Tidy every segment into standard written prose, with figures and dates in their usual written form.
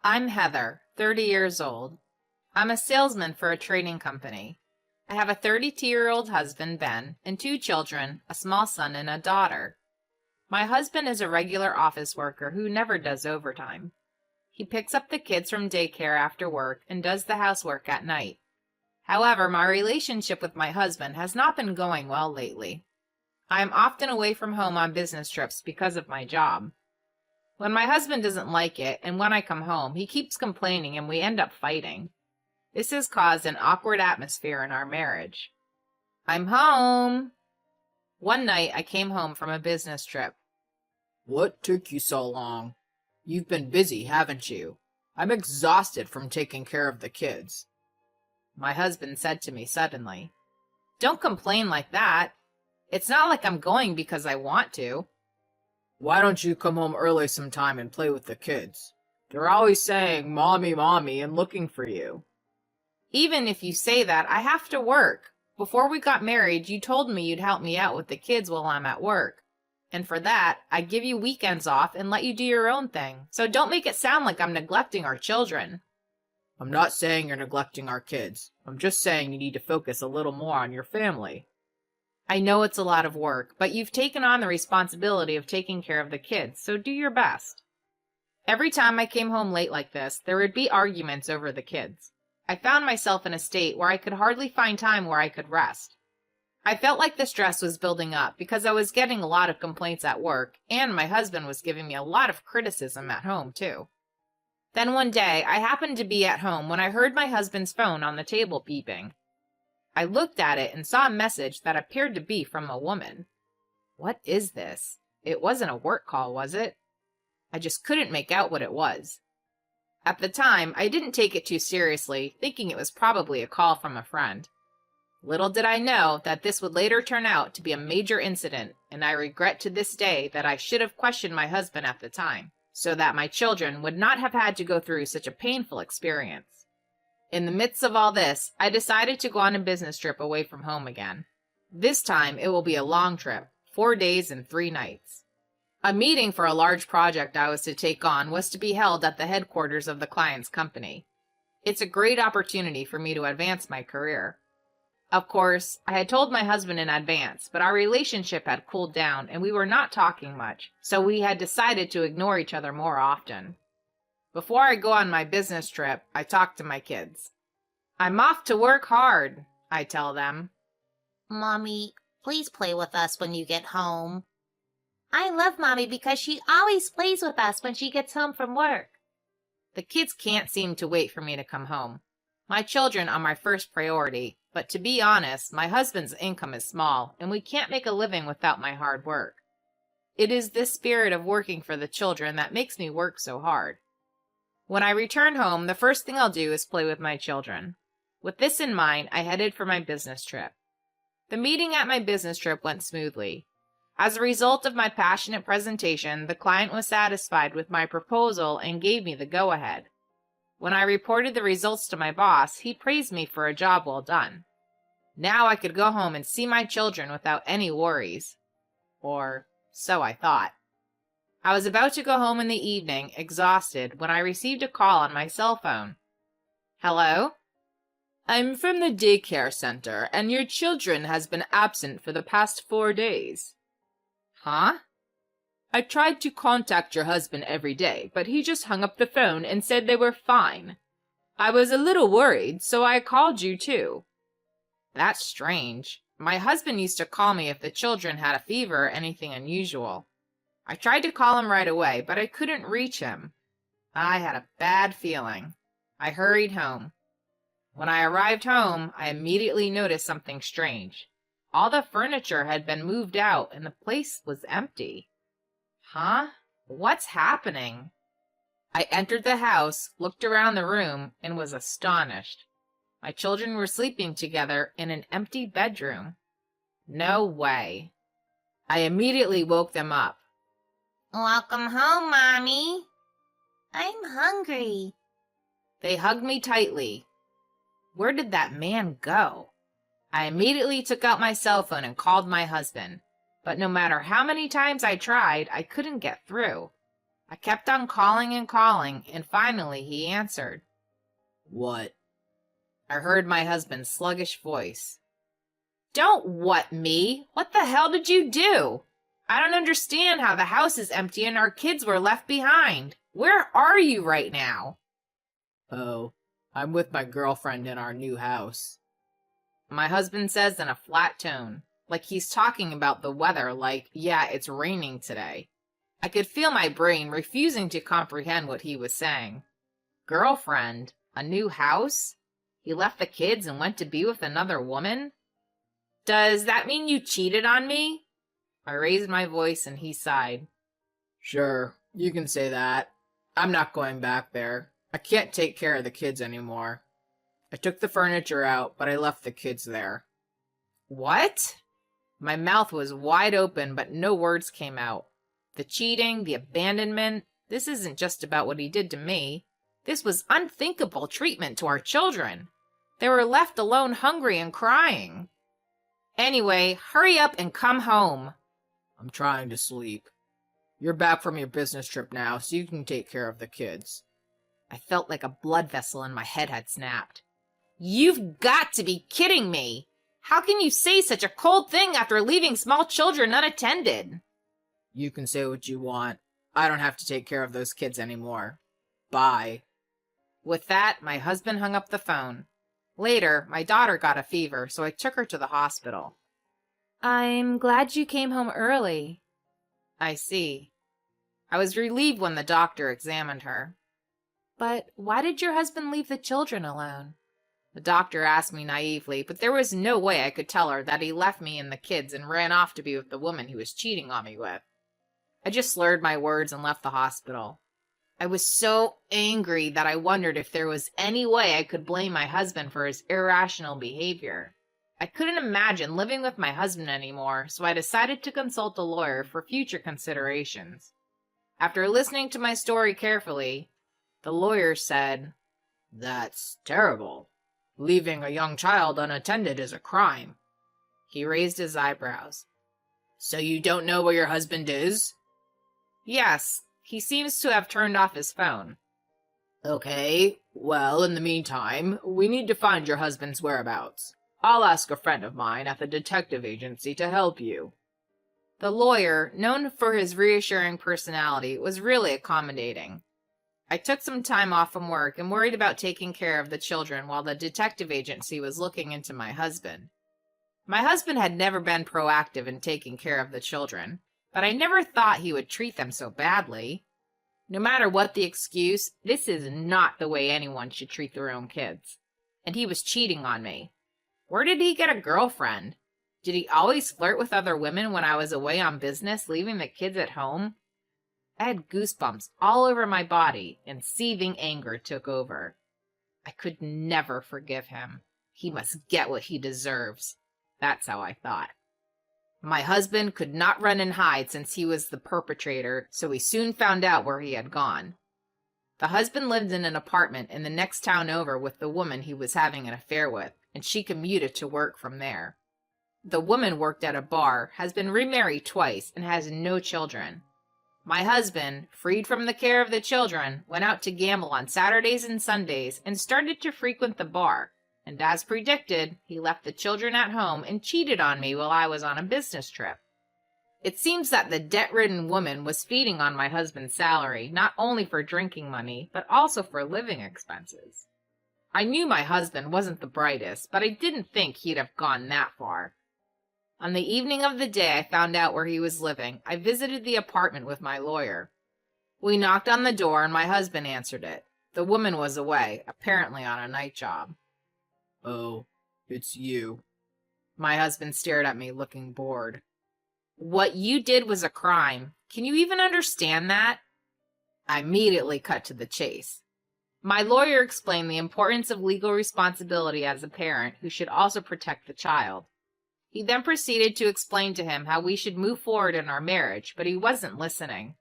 I'm Heather, 30 years old. I'm a salesman for a trading company. I have a 32-year-old husband, Ben, and two children, a small son and a daughter. My husband is a regular office worker who never does overtime. He picks up the kids from daycare after work and does the housework at night. However, my relationship with my husband has not been going well lately. I am often away from home on business trips because of my job. When my husband doesn't like it, and when I come home, he keeps complaining and we end up fighting. This has caused an awkward atmosphere in our marriage. I'm home. One night, I came home from a business trip. What took you so long? You've been busy, haven't you? I'm exhausted from taking care of the kids. My husband said to me suddenly. Don't complain like that. It's not like I'm going because I want to. Why don't you come home early sometime and play with the kids? They're always saying, "Mommy, Mommy," and looking for you. Even if you say that, I have to work. Before we got married, you told me you'd help me out with the kids while I'm at work. And for that, I give you weekends off and let you do your own thing. So don't make it sound like I'm neglecting our children. I'm not saying you're neglecting our kids. I'm just saying you need to focus a little more on your family. I know it's a lot of work, but you've taken on the responsibility of taking care of the kids, so do your best. Every time I came home late like this, there would be arguments over the kids. I found myself in a state where I could hardly find time where I could rest. I felt like the stress was building up because I was getting a lot of complaints at work, and my husband was giving me a lot of criticism at home, too. Then one day, I happened to be at home when I heard my husband's phone on the table beeping. I looked at it and saw a message that appeared to be from a woman. What is this? It wasn't a work call, was it? I just couldn't make out what it was. At the time, I didn't take it too seriously, thinking it was probably a call from a friend. Little did I know that this would later turn out to be a major incident, and I regret to this day that I should have questioned my husband at the time, so that my children would not have had to go through such a painful experience. In the midst of all this, I decided to go on a business trip away from home again. This time, it will be a long trip, 4 days and 3 nights. A meeting for a large project I was to take on was to be held at the headquarters of the client's company. It's a great opportunity for me to advance my career. Of course, I had told my husband in advance, but our relationship had cooled down and we were not talking much, so we had decided to ignore each other more often. Before I go on my business trip, I talk to my kids. I'm off to work hard, I tell them. Mommy, please play with us when you get home. I love Mommy because she always plays with us when she gets home from work. The kids can't seem to wait for me to come home. My children are my first priority, but to be honest, my husband's income is small, and we can't make a living without my hard work. It is this spirit of working for the children that makes me work so hard. When I return home, the first thing I'll do is play with my children. With this in mind, I headed for my business trip. The meeting at my business trip went smoothly. As a result of my passionate presentation, the client was satisfied with my proposal and gave me the go-ahead. When I reported the results to my boss, he praised me for a job well done. Now I could go home and see my children without any worries. Or so I thought. I was about to go home in the evening, exhausted, when I received a call on my cell phone. Hello? I'm from the daycare center, and your children has been absent for the past 4 days. Huh? I tried to contact your husband every day, but he just hung up the phone and said they were fine. I was a little worried, so I called you too. That's strange. My husband used to call me if the children had a fever or anything unusual. I tried to call him right away, but I couldn't reach him. I had a bad feeling. I hurried home. When I arrived home, I immediately noticed something strange. All the furniture had been moved out and the place was empty. Huh? What's happening? I entered the house, looked around the room, and was astonished. My children were sleeping together in an empty bedroom. No way. I immediately woke them up. Welcome home, Mommy. I'm hungry. They hugged me tightly. Where did that man go? I immediately took out my cell phone and called my husband, but no matter how many times I tried, I couldn't get through. I kept on calling and calling, and finally he answered. What? I heard my husband's sluggish voice. Don't what me? What the hell did you do? I don't understand how the house is empty and our kids were left behind. Where are you right now? Oh, I'm with my girlfriend in our new house. My husband says in a flat tone, like he's talking about the weather, like, yeah, it's raining today. I could feel my brain refusing to comprehend what he was saying. Girlfriend? A new house? He left the kids and went to be with another woman? Does that mean you cheated on me? I raised my voice and he sighed. Sure, you can say that. I'm not going back there. I can't take care of the kids anymore. I took the furniture out, but I left the kids there. What? My mouth was wide open, but no words came out. The cheating, the abandonment, this isn't just about what he did to me. This was unthinkable treatment to our children. They were left alone hungry and crying. Anyway, hurry up and come home. I'm trying to sleep. You're back from your business trip now, so you can take care of the kids. I felt like a blood vessel in my head had snapped. You've got to be kidding me! How can you say such a cold thing after leaving small children unattended? You can say what you want. I don't have to take care of those kids anymore. Bye. With that, my husband hung up the phone. Later, my daughter got a fever, so I took her to the hospital. I'm glad you came home early. I see. I was relieved when the doctor examined her. But why did your husband leave the children alone? The doctor asked me naively, but there was no way I could tell her that he left me and the kids and ran off to be with the woman he was cheating on me with. I just slurred my words and left the hospital. I was so angry that I wondered if there was any way I could blame my husband for his irrational behavior. I couldn't imagine living with my husband anymore, so I decided to consult a lawyer for future considerations. After listening to my story carefully, the lawyer said, That's terrible. Leaving a young child unattended is a crime. He raised his eyebrows. So you don't know where your husband is? Yes, he seems to have turned off his phone. Okay, well, in the meantime, we need to find your husband's whereabouts. I'll ask a friend of mine at the detective agency to help you. The lawyer, known for his reassuring personality, was really accommodating. I took some time off from work and worried about taking care of the children while the detective agency was looking into my husband. My husband had never been proactive in taking care of the children, but I never thought he would treat them so badly. No matter what the excuse, this is not the way anyone should treat their own kids. And he was cheating on me. Where did he get a girlfriend? Did he always flirt with other women when I was away on business, leaving the kids at home? I had goosebumps all over my body, and seething anger took over. I could never forgive him. He must get what he deserves. That's how I thought. My husband could not run and hide since he was the perpetrator, so we soon found out where he had gone. The husband lived in an apartment in the next town over with the woman he was having an affair with, and she commuted to work from there. The woman worked at a bar, has been remarried twice, and has no children. My husband, freed from the care of the children, went out to gamble on Saturdays and Sundays and started to frequent the bar. And as predicted, he left the children at home and cheated on me while I was on a business trip. It seems that the debt-ridden woman was feeding on my husband's salary, not only for drinking money, but also for living expenses. I knew my husband wasn't the brightest, but I didn't think he'd have gone that far. On the evening of the day I found out where he was living, I visited the apartment with my lawyer. We knocked on the door and my husband answered it. The woman was away, apparently on a night job. Oh, it's you. My husband stared at me, looking bored. What you did was a crime. Can you even understand that? I immediately cut to the chase. My lawyer explained the importance of legal responsibility as a parent who should also protect the child. He then proceeded to explain to him how we should move forward in our marriage, but he wasn't listening.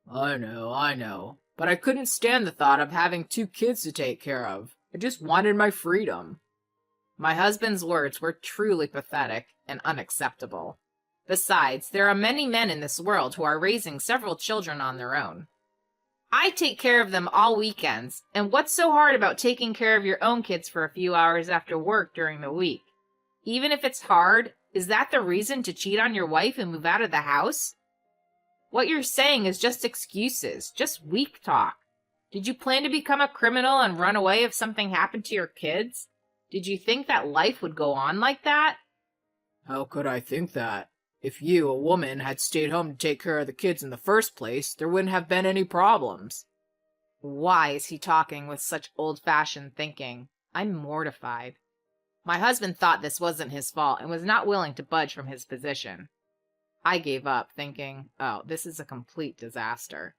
I know, but I couldn't stand the thought of having 2 kids to take care of. I just wanted my freedom. My husband's words were truly pathetic and unacceptable. Besides, there are many men in this world who are raising several children on their own. I take care of them all weekends, and what's so hard about taking care of your own kids for a few hours after work during the week? Even if it's hard, is that the reason to cheat on your wife and move out of the house? What you're saying is just excuses, just weak talk. Did you plan to become a criminal and run away if something happened to your kids? Did you think that life would go on like that? How could I think that? If you, a woman, had stayed home to take care of the kids in the first place, there wouldn't have been any problems. Why is he talking with such old-fashioned thinking? I'm mortified. My husband thought this wasn't his fault and was not willing to budge from his position. I gave up, thinking, oh, this is a complete disaster.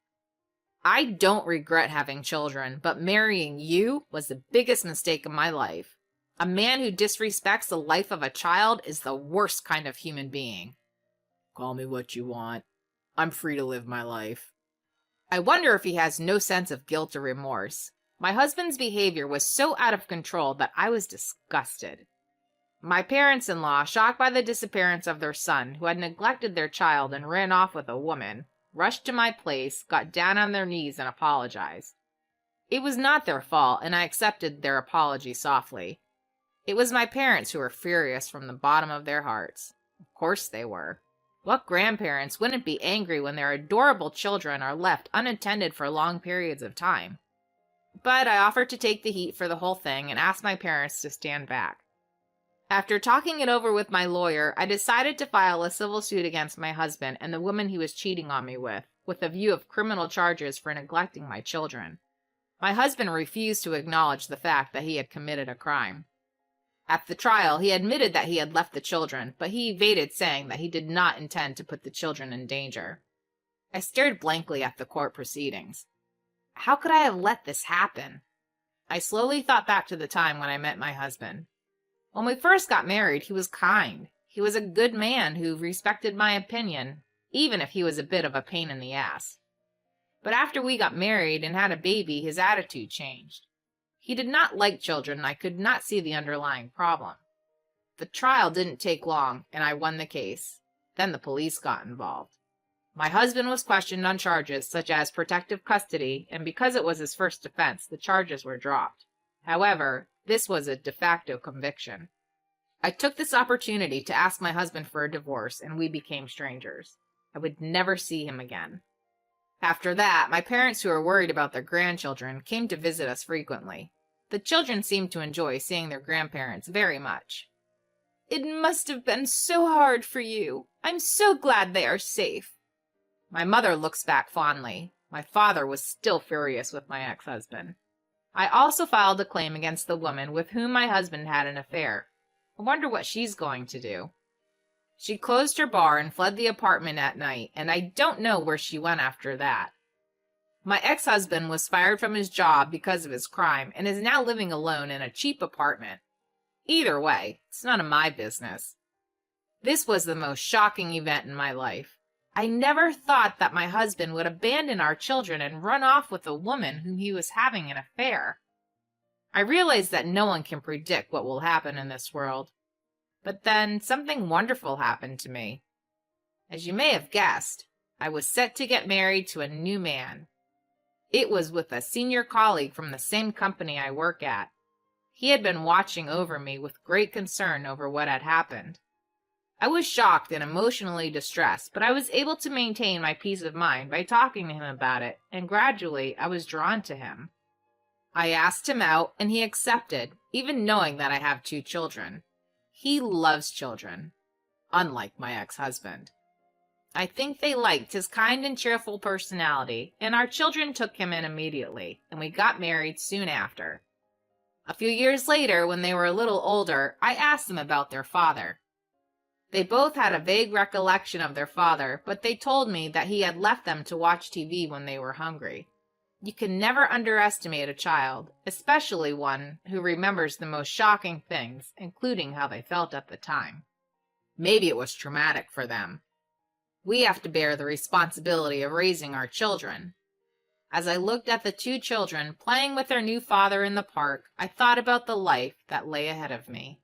I don't regret having children, but marrying you was the biggest mistake of my life. A man who disrespects the life of a child is the worst kind of human being. Call me what you want. I'm free to live my life. I wonder if he has no sense of guilt or remorse. My husband's behavior was so out of control that I was disgusted. My parents-in-law, shocked by the disappearance of their son, who had neglected their child and ran off with a woman, rushed to my place, got down on their knees, and apologized. It was not their fault, and I accepted their apology softly. It was my parents who were furious from the bottom of their hearts. Of course they were. What grandparents wouldn't be angry when their adorable children are left unattended for long periods of time? But I offered to take the heat for the whole thing and asked my parents to stand back. After talking it over with my lawyer, I decided to file a civil suit against my husband and the woman he was cheating on me with a view of criminal charges for neglecting my children. My husband refused to acknowledge the fact that he had committed a crime. At the trial, he admitted that he had left the children, but he evaded saying that he did not intend to put the children in danger. I stared blankly at the court proceedings. How could I have let this happen? I slowly thought back to the time when I met my husband. When we first got married, he was kind. He was a good man who respected my opinion, even if he was a bit of a pain in the ass. But after we got married and had a baby, his attitude changed. He did not like children, and I could not see the underlying problem. The trial didn't take long, and I won the case. Then the police got involved. My husband was questioned on charges such as protective custody, and because it was his first offense, the charges were dropped. However, this was a de facto conviction. I took this opportunity to ask my husband for a divorce, and we became strangers. I would never see him again. After that, my parents, who were worried about their grandchildren, came to visit us frequently. The children seemed to enjoy seeing their grandparents very much. It must have been so hard for you. I'm so glad they are safe. My mother looks back fondly. My father was still furious with my ex-husband. I also filed a claim against the woman with whom my husband had an affair. I wonder what she's going to do. She closed her bar and fled the apartment at night, and I don't know where she went after that. My ex-husband was fired from his job because of his crime and is now living alone in a cheap apartment. Either way, it's none of my business. This was the most shocking event in my life. I never thought that my husband would abandon our children and run off with a woman whom he was having an affair. I realize that no one can predict what will happen in this world. But then something wonderful happened to me. As you may have guessed, I was set to get married to a new man. It was with a senior colleague from the same company I work at. He had been watching over me with great concern over what had happened. I was shocked and emotionally distressed, but I was able to maintain my peace of mind by talking to him about it, and gradually I was drawn to him. I asked him out, and he accepted, even knowing that I have 2 children. He loves children, unlike my ex-husband. I think they liked his kind and cheerful personality, and our children took him in immediately, and we got married soon after. A few years later, when they were a little older, I asked them about their father. They both had a vague recollection of their father, but they told me that he had left them to watch TV when they were hungry. You can never underestimate a child, especially one who remembers the most shocking things, including how they felt at the time. Maybe it was traumatic for them. We have to bear the responsibility of raising our children. As I looked at the 2 children playing with their new father in the park, I thought about the life that lay ahead of me.